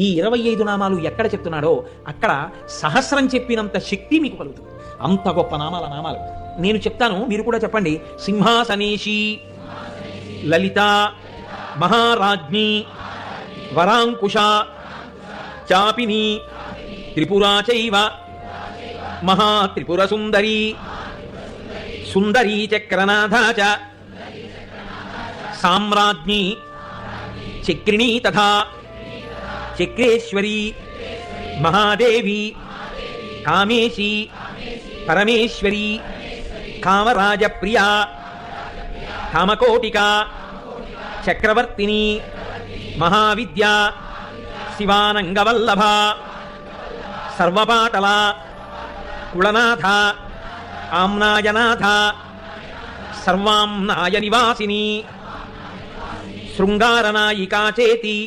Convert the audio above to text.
ఈ 25 నామాలు ఎక్కడ చెప్తున్నాడో అక్కడ సహస్రం చెప్పినంత శక్తి మీకు కలుగుతుంది. అంత గొప్ప నామాలు నేను చెప్తాను, మీరు కూడా చెప్పండి. సింహాసనేషి, లలిత, మహారాజ్ఞి, వరాంకుశ, చాపిని, త్రిపురా చైవ, మహాత్రిపుర సుందరి, సుందరీ చక్రనాథ చ, సామ్రాజ్ఞి, చక్రిణీ తథా చక్రేశ్వరి, మహాదేవి, కామేశి, పరమేశ్వరి, కామరాజప్రియా, కామకోటిక, చక్రవర్తిని, మహావిద్యా, శివానంగవల్లభ, సర్వపాటల, కుళనాథ, ఆమ్నాయనాథ, సర్వాంనాయ నివాసిని, శృంగారనాయికా చేతి,